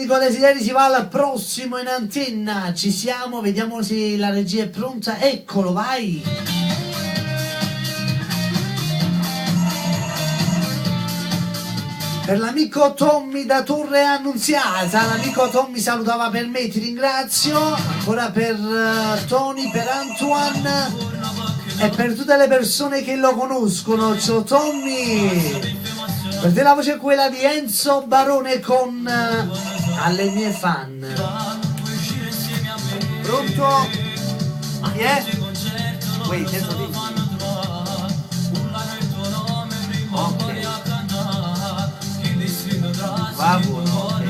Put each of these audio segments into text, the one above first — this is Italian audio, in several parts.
Nico Desideri si va al prossimo in antenna. Ci siamo, vediamo se la regia è pronta. Eccolo, vai. Per l'amico Tommy da Torre Annunziata, l'amico Tommy salutava per me, ti ringrazio. Ancora per Tony, per Antoine e per tutte le persone che lo conoscono. Ciao Tommy. Per te la voce è quella di Enzo Barone con Alle mie fan. Pronto? Chi è? Wait, Enzo dimmi. Ok. Va buono, ok.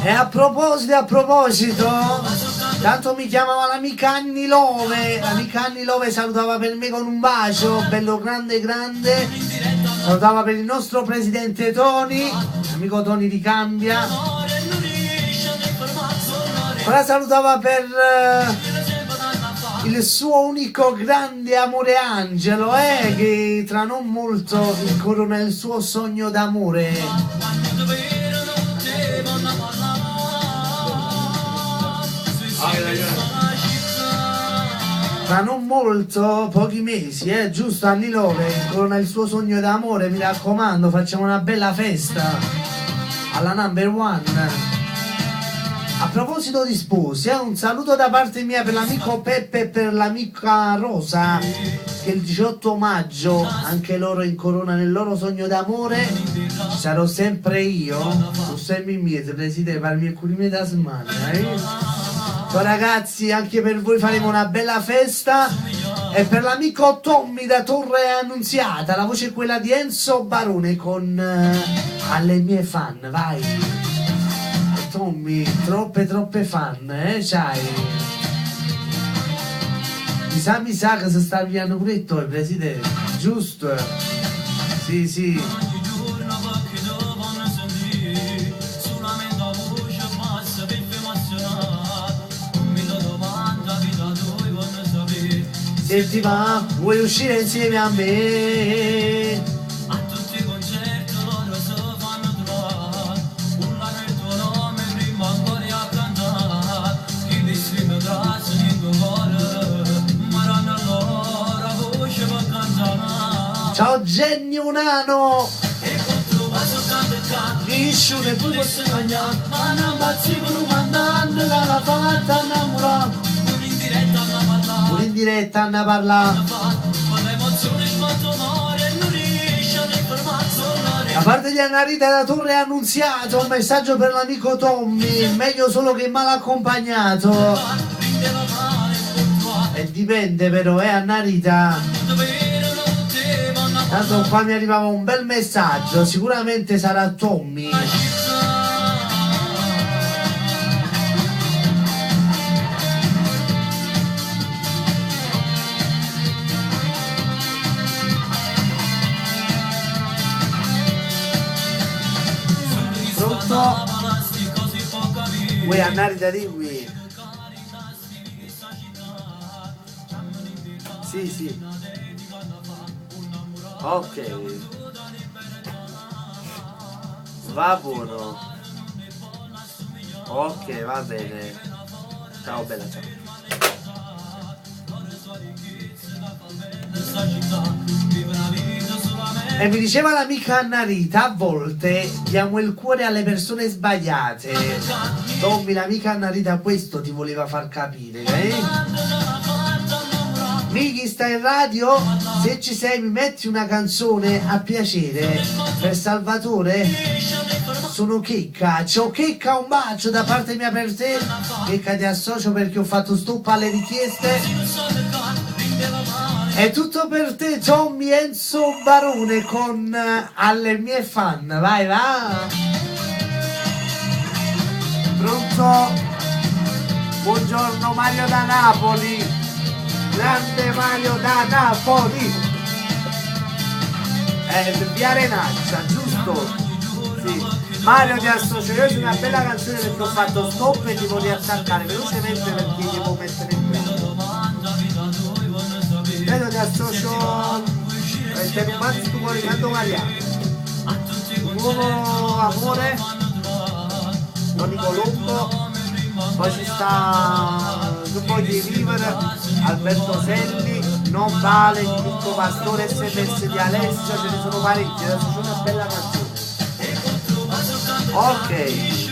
E a proposito, tanto mi chiamava l'amica Anni Love, l'amica Anni Love salutava per me con un bacio, bello grande grande, salutava per il nostro presidente Tony, l'amico Tony di Cambia, ora salutava per il suo unico grande amore Angelo, che tra non molto incorona il suo sogno d'amore. Tra non molto, pochi mesi, giusto, Anni Love incorona il suo sogno d'amore, mi raccomando, facciamo una bella festa alla number one. A proposito di sposi, un saluto da parte mia per l'amico Peppe e per l'amica Rosa, che il 18 maggio anche loro incoronano il loro sogno d'amore. Ci sarò sempre io, su sempre in mezzo, presidente, per il mio curime da smania. Ciao ragazzi, anche per voi faremo una bella festa. E per l'amico Tommy da Torre Annunziata, la voce è quella di Enzo Barone con Alle mie fan, vai. Tommy, troppe fan, c'hai. Mi sa che si sta avviando pure tu, presidente, giusto? Sì. Se ti va, vuoi uscire insieme a me? Ciao Genio Nano! Pure in diretta Anna parla. Da parte di Anna Rita da Torre Annunziato, un messaggio per l'amico Tommy, meglio solo che mal accompagnato. E dipende però, Anna Rita. Tanto qua mi arrivava un bel messaggio, sicuramente sarà Tommy. Pronto? Vuoi andare da qui? Sì. Ok, va buono. Ok, va bene. Ciao bella, ciao. E mi diceva l'amica Anna Rita, a volte diamo il cuore alle persone sbagliate. Tommy, l'amica Anna Rita questo ti voleva far capire, Miki, sta in radio? Se ci sei mi metti una canzone a piacere. Per Salvatore? Sono Checca. Ciao Checca, un bacio da parte mia per te. Checca, ti associo perché ho fatto stop alle richieste. È tutto per te Tommy Enzo Barone con Alle mie fan. Vai, va. Pronto? Buongiorno Mario da Napoli. Grande Mario da Napoli. Via Renaccia, giusto? Sì. Mario ti associo, io c'è una bella canzone perché ho fatto stop e ti devo riattaccare velocemente perché devo mettere in brano. Vedo ti associo. Te non mangi tu muori tanto Mariano. Giacomo Amore, Tony Colombo, poi ci sta Tu voglio vivere, Alberto Selli, Non vale, Nico Pastore, SMS di Alessia, ce ne sono parecchi, adesso c'è una bella canzone. Ok.